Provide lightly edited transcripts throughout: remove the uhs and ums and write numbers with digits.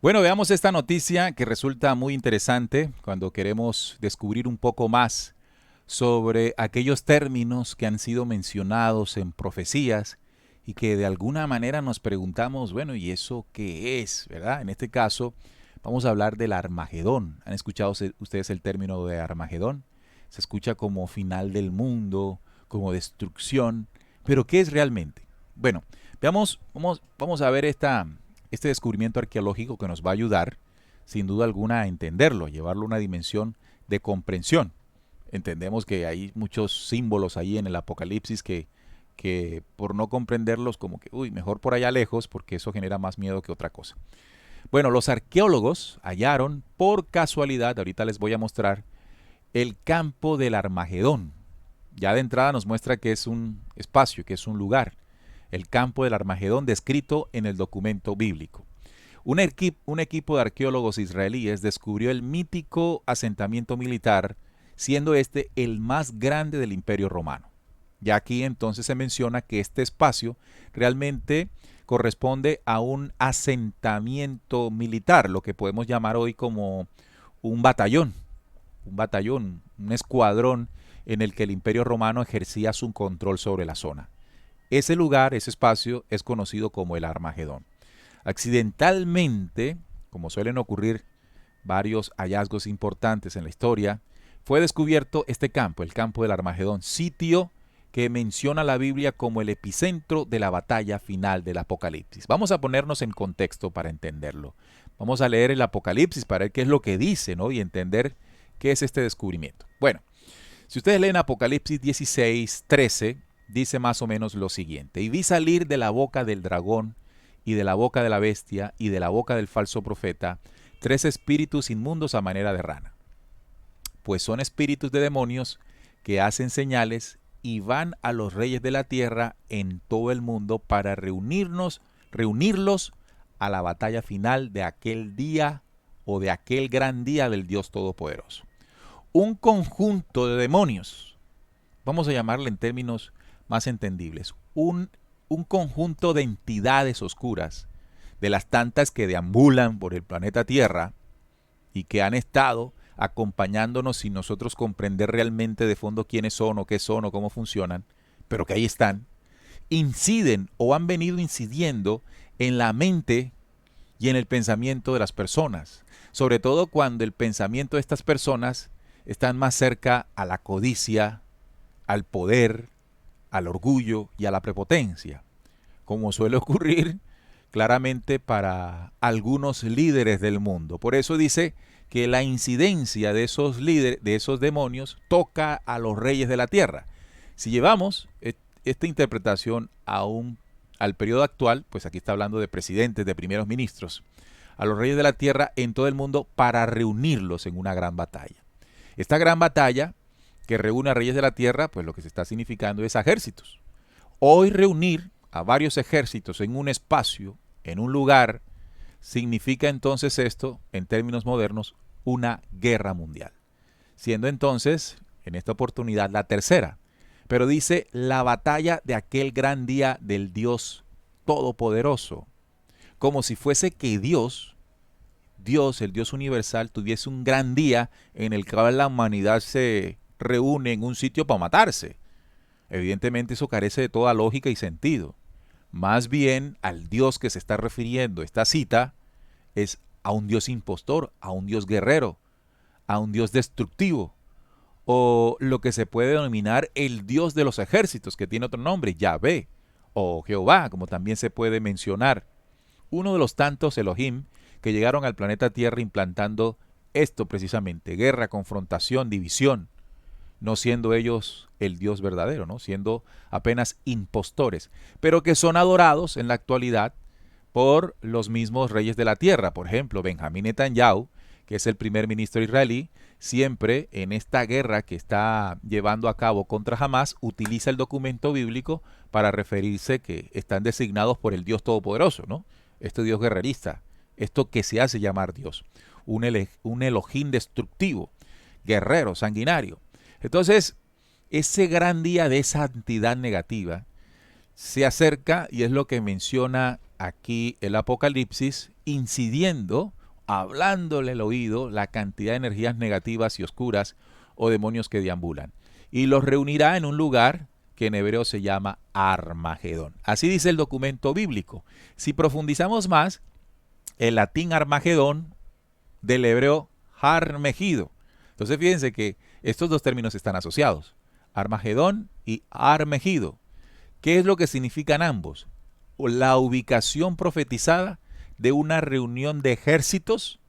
Bueno, veamos esta noticia que resulta muy interesante cuando queremos descubrir un poco más sobre aquellos términos que han sido mencionados en profecías y que de alguna manera nos preguntamos, bueno, ¿y eso qué es? ¿Verdad? En este caso, vamos a hablar del Armagedón. ¿Han escuchado ustedes el término de Armagedón? Se escucha como final del mundo, como destrucción, pero ¿qué es realmente? Bueno, vamos a ver este descubrimiento arqueológico que nos va a ayudar, sin duda alguna, a entenderlo, a llevarlo a una dimensión de comprensión. Entendemos que hay muchos símbolos ahí en el Apocalipsis que por no comprenderlos como que, uy, mejor por allá lejos, porque eso genera más miedo que otra cosa. Bueno, los arqueólogos hallaron por casualidad, ahorita les voy a mostrar, el campo del Armagedón. Ya de entrada nos muestra que es un espacio, que es un lugar. El campo del Armagedón descrito en el documento bíblico. Un equipo de arqueólogos israelíes descubrió el mítico asentamiento militar, siendo este el más grande del Imperio Romano. Ya aquí entonces se menciona que este espacio realmente corresponde a un asentamiento militar, lo que podemos llamar hoy como un batallón, un escuadrón en el que el Imperio Romano ejercía su control sobre la zona. Ese lugar, ese espacio, es conocido como el Armagedón. Accidentalmente, como suelen ocurrir varios hallazgos importantes en la historia, fue descubierto este campo, el campo del Armagedón, sitio que menciona la Biblia como el epicentro de la batalla final del Apocalipsis. Vamos a ponernos en contexto para entenderlo. Vamos a leer el Apocalipsis para ver qué es lo que dice, ¿no? Y entender qué es este descubrimiento. Bueno, si ustedes leen Apocalipsis 16:13, dice más o menos lo siguiente: y vi salir de la boca del dragón y de la boca de la bestia y de la boca del falso profeta tres espíritus inmundos a manera de rana, pues son espíritus de demonios que hacen señales y van a los reyes de la tierra en todo el mundo para reunirlos a la batalla final de aquel día o de aquel gran día del Dios Todopoderoso. Un conjunto de demonios, vamos a llamarle en términos más entendibles, un conjunto de entidades oscuras, de las tantas que deambulan por el planeta Tierra y que han estado acompañándonos sin nosotros comprender realmente de fondo quiénes son o qué son o cómo funcionan, pero que ahí están, inciden o han venido incidiendo en la mente y en el pensamiento de las personas, sobre todo cuando el pensamiento de estas personas están más cerca a la codicia, al poder, al orgullo y a la prepotencia, como suele ocurrir claramente para algunos líderes del mundo. Por eso dice que la incidencia de esos líderes, de esos demonios, toca a los reyes de la tierra. Si llevamos esta interpretación al periodo actual, pues aquí está hablando de presidentes, de primeros ministros, a los reyes de la tierra en todo el mundo para reunirlos en una gran batalla. Esta gran batalla que reúne a reyes de la tierra, pues lo que se está significando es ejércitos. Hoy reunir a varios ejércitos en un espacio, en un lugar, significa entonces esto, en términos modernos, una guerra mundial. Siendo entonces, en esta oportunidad, la tercera. Pero dice la batalla de aquel gran día del Dios Todopoderoso. Como si fuese que Dios, el Dios universal, tuviese un gran día en el cual la humanidad se reúne en un sitio para matarse. Evidentemente eso carece de toda lógica y sentido. Más bien al Dios que se está refiriendo esta cita es a un Dios impostor, a un Dios guerrero, a un Dios destructivo, o lo que se puede denominar el Dios de los ejércitos, que tiene otro nombre, Yahvé, o Jehová, como también se puede mencionar. Uno de los tantos Elohim que llegaron al planeta Tierra implantando esto precisamente: guerra, confrontación, división, no siendo ellos el Dios verdadero, ¿no? Siendo apenas impostores, pero que son adorados en la actualidad por los mismos reyes de la tierra. Por ejemplo, Benjamín Netanyahu, que es el primer ministro israelí, siempre en esta guerra que está llevando a cabo contra Hamas, utiliza el documento bíblico para referirse que están designados por el Dios Todopoderoso, ¿no? Este Dios guerrerista, esto que se hace llamar Dios, un Elohim destructivo, guerrero, sanguinario. Entonces, ese gran día de esa entidad negativa se acerca y es lo que menciona aquí el Apocalipsis incidiendo, hablándole al oído la cantidad de energías negativas y oscuras o demonios que deambulan. Y los reunirá en un lugar que en hebreo se llama Armagedón. Así dice el documento bíblico. Si profundizamos más, el latín Armagedón del hebreo Harmegido. Entonces fíjense que estos dos términos están asociados. Armagedón y Armegido. ¿Qué es lo que significan ambos? La ubicación profetizada de una reunión de ejércitos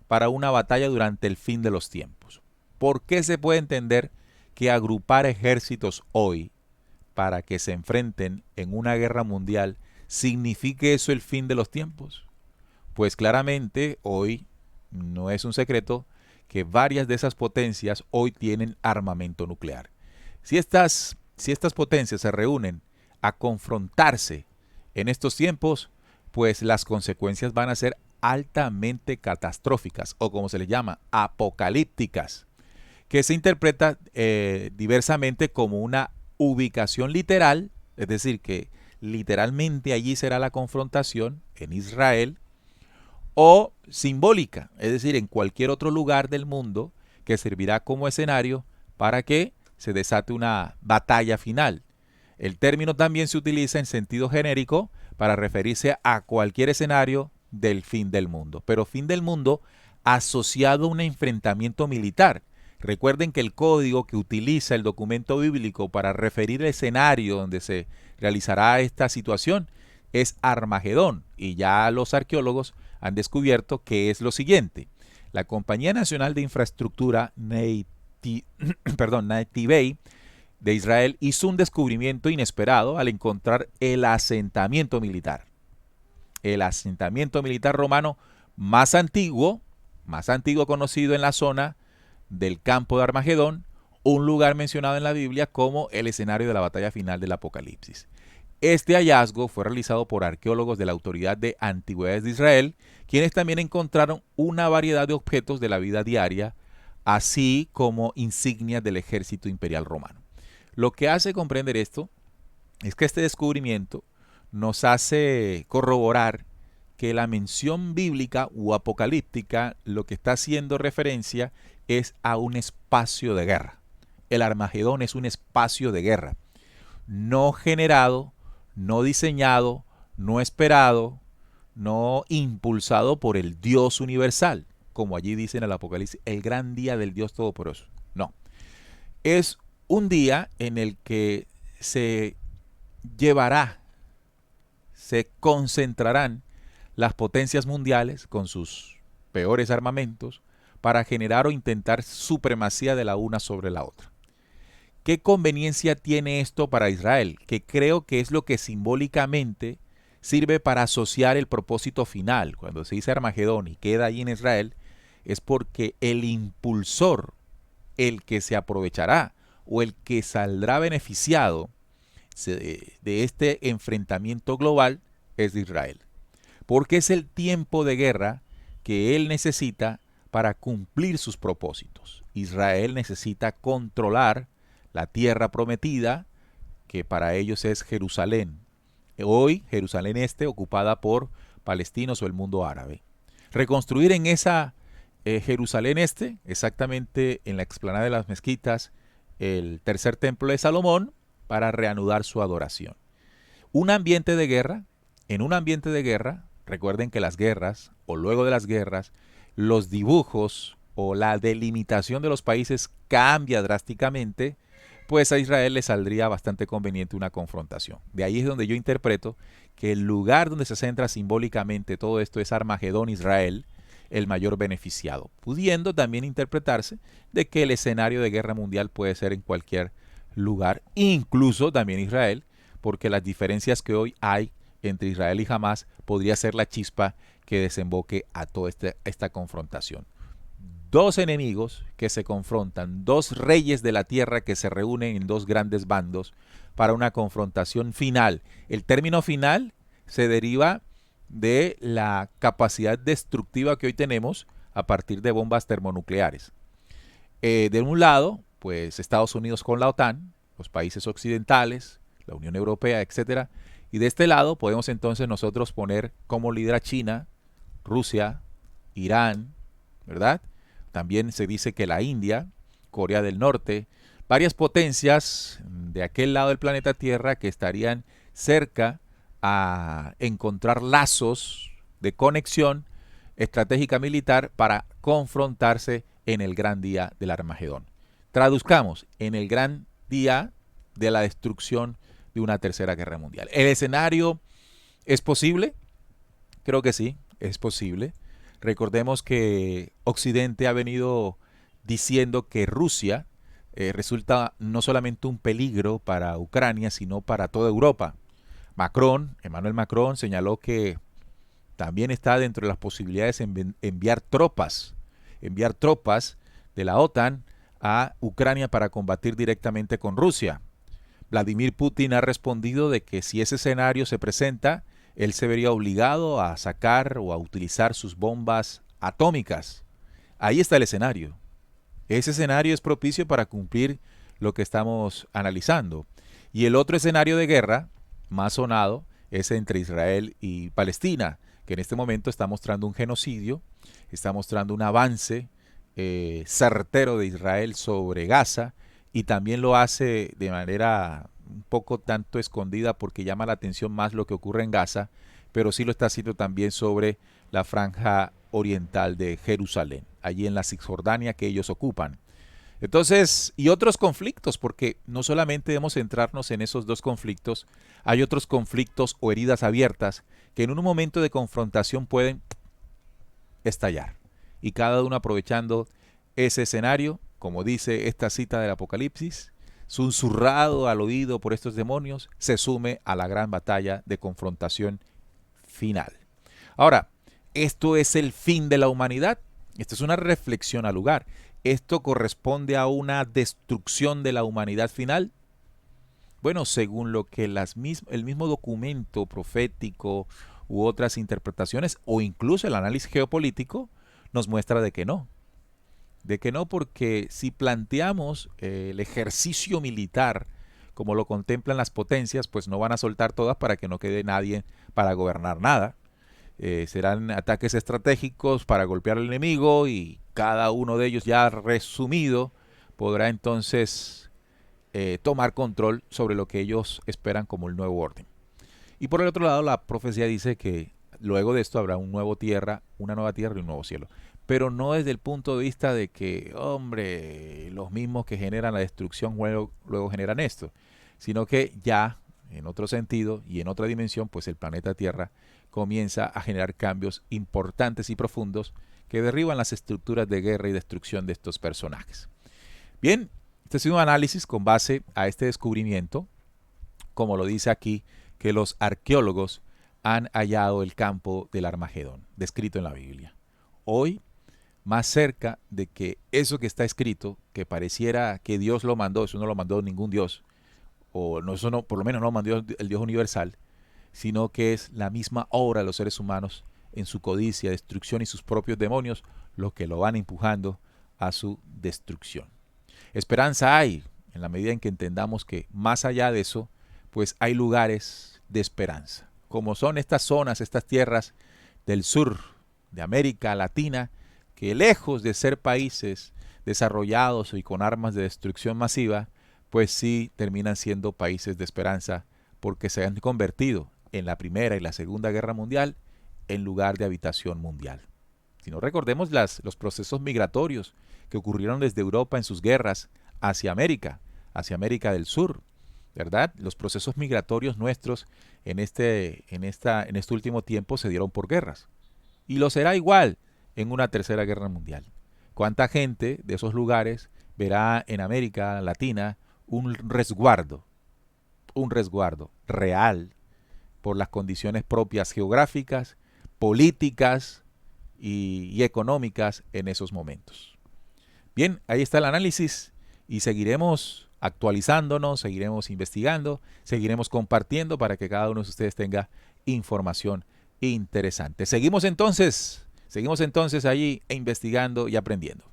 para una batalla durante el fin de los tiempos. ¿Por qué se puede entender que agrupar ejércitos hoy para que se enfrenten en una guerra mundial signifique eso el fin de los tiempos? Pues claramente hoy no es un secreto que varias de esas potencias hoy tienen armamento nuclear. Si estas potencias se reúnen a confrontarse en estos tiempos, pues las consecuencias van a ser altamente catastróficas, o como se les llama, apocalípticas, que se interpreta diversamente como una ubicación literal, es decir, que literalmente allí será la confrontación en Israel, o simbólica, es decir, en cualquier otro lugar del mundo que servirá como escenario para que se desate una batalla final. El término también se utiliza en sentido genérico para referirse a cualquier escenario del fin del mundo, pero fin del mundo asociado a un enfrentamiento militar. Recuerden que el código que utiliza el documento bíblico para referir el escenario donde se realizará esta situación es Armagedón, y ya los arqueólogos han descubierto que es lo siguiente. La Compañía Nacional de Infraestructura Nativei de Israel hizo un descubrimiento inesperado al encontrar el asentamiento militar. El asentamiento militar romano más antiguo conocido en la zona del campo de Armagedón, un lugar mencionado en la Biblia como el escenario de la batalla final del Apocalipsis. Este hallazgo fue realizado por arqueólogos de la Autoridad de Antigüedades de Israel, quienes también encontraron una variedad de objetos de la vida diaria, así como insignias del ejército imperial romano. Lo que hace comprender esto es que este descubrimiento nos hace corroborar que la mención bíblica o apocalíptica lo que está haciendo referencia es a un espacio de guerra. El Armagedón es un espacio de guerra, no generado, no diseñado, no esperado, no impulsado por el Dios universal, como allí dice en el Apocalipsis, el gran día del Dios Todopoderoso. No, es un día en el que se llevará, se concentrarán las potencias mundiales con sus peores armamentos para generar o intentar supremacía de la una sobre la otra. ¿Qué conveniencia tiene esto para Israel? Que creo que es lo que simbólicamente sirve para asociar el propósito final. Cuando se dice Armagedón y queda allí en Israel, es porque el impulsor, el que se aprovechará o el que saldrá beneficiado de este enfrentamiento global es de Israel. Porque es el tiempo de guerra que él necesita para cumplir sus propósitos. Israel necesita controlar la tierra prometida, que para ellos es Jerusalén. Hoy, Jerusalén Este, ocupada por palestinos o el mundo árabe. Reconstruir en esa Jerusalén Este, exactamente en la explanada de las mezquitas, el tercer templo de Salomón, para reanudar su adoración. Un ambiente de guerra, en un ambiente de guerra, recuerden que las guerras, o luego de las guerras, los dibujos o la delimitación de los países cambia drásticamente, pues a Israel le saldría bastante conveniente una confrontación. De ahí es donde yo interpreto que el lugar donde se centra simbólicamente todo esto es Armagedón, Israel, el mayor beneficiado, pudiendo también interpretarse de que el escenario de guerra mundial puede ser en cualquier lugar, incluso también Israel, porque las diferencias que hoy hay entre Israel y Hamás podría ser la chispa que desemboque a toda esta confrontación. Dos enemigos que se confrontan, dos reyes de la tierra que se reúnen en dos grandes bandos para una confrontación final. El término final se deriva de la capacidad destructiva que hoy tenemos a partir de bombas termonucleares. De un lado, pues Estados Unidos con la OTAN, los países occidentales, la Unión Europea, etcétera, Y de este lado podemos entonces nosotros poner como líder a China, Rusia, Irán, ¿verdad? También se dice que la India, Corea del Norte, varias potencias de aquel lado del planeta Tierra que estarían cerca a encontrar lazos de conexión estratégica militar para confrontarse en el gran día del Armagedón. Traduzcamos, en el gran día de la destrucción de una tercera guerra mundial. ¿El escenario es posible? Creo que sí, es posible. Recordemos que Occidente ha venido diciendo que Rusia resulta no solamente un peligro para Ucrania, sino para toda Europa. Emmanuel Macron, señaló que también está dentro de las posibilidades enviar tropas de la OTAN a Ucrania para combatir directamente con Rusia. Vladimir Putin ha respondido de que si ese escenario se presenta, él se vería obligado a sacar o a utilizar sus bombas atómicas. Ahí está el escenario. Ese escenario es propicio para cumplir lo que estamos analizando. Y el otro escenario de guerra, más sonado, es entre Israel y Palestina, que en este momento está mostrando un genocidio, está mostrando un avance certero de Israel sobre Gaza, y también lo hace de manera un poco tanto escondida porque llama la atención más lo que ocurre en Gaza, pero sí lo está haciendo también sobre la franja oriental de Jerusalén, allí en la Cisjordania que ellos ocupan. Entonces, y otros conflictos, porque no solamente debemos centrarnos en esos dos conflictos, hay otros conflictos o heridas abiertas que en un momento de confrontación pueden estallar. Y cada uno aprovechando ese escenario, como dice esta cita del Apocalipsis, susurrado al oído por estos demonios, se sume a la gran batalla de confrontación final. Ahora, ¿esto es el fin de la humanidad? Esta es una reflexión al lugar. ¿Esto corresponde a una destrucción de la humanidad final? Bueno, según lo que el mismo documento profético u otras interpretaciones o incluso el análisis geopolítico nos muestra de que no. De que no, porque si planteamos el ejercicio militar como lo contemplan las potencias, pues no van a soltar todas para que no quede nadie para gobernar nada. Serán ataques estratégicos para golpear al enemigo y cada uno de ellos ya resumido podrá entonces tomar control sobre lo que ellos esperan como el nuevo orden. Y por el otro lado, la profecía dice que luego de esto habrá una nueva tierra y un nuevo cielo. Pero no desde el punto de vista de que, hombre, los mismos que generan la destrucción luego generan esto, sino que ya, en otro sentido y en otra dimensión, pues el planeta Tierra comienza a generar cambios importantes y profundos que derriban las estructuras de guerra y destrucción de estos personajes. Bien, este ha sido un análisis con base a este descubrimiento, como lo dice aquí, que los arqueólogos han hallado el campo del Armagedón, descrito en la Biblia. Hoy, más cerca de que eso que está escrito, que pareciera que Dios lo mandó, eso no lo mandó ningún Dios, o no, eso no, por lo menos no lo mandó el Dios universal, sino que es la misma obra de los seres humanos en su codicia, destrucción y sus propios demonios, los que lo van empujando a su destrucción. Esperanza hay, en la medida en que entendamos que más allá de eso, pues hay lugares de esperanza, como son estas zonas, estas tierras del sur de América Latina, que lejos de ser países desarrollados y con armas de destrucción masiva, pues sí terminan siendo países de esperanza porque se han convertido en la Primera y la Segunda Guerra Mundial en lugar de habitación mundial. Si no recordemos los procesos migratorios que ocurrieron desde Europa en sus guerras hacia América del Sur, ¿verdad? Los procesos migratorios nuestros en este último tiempo se dieron por guerras. Y lo será igual en una tercera guerra mundial. ¿Cuánta gente de esos lugares verá en América Latina un resguardo real por las condiciones propias geográficas, políticas y económicas en esos momentos? Bien, ahí está el análisis y seguiremos actualizándonos, seguiremos investigando, seguiremos compartiendo para que cada uno de ustedes tenga información interesante. Seguimos entonces allí investigando y aprendiendo.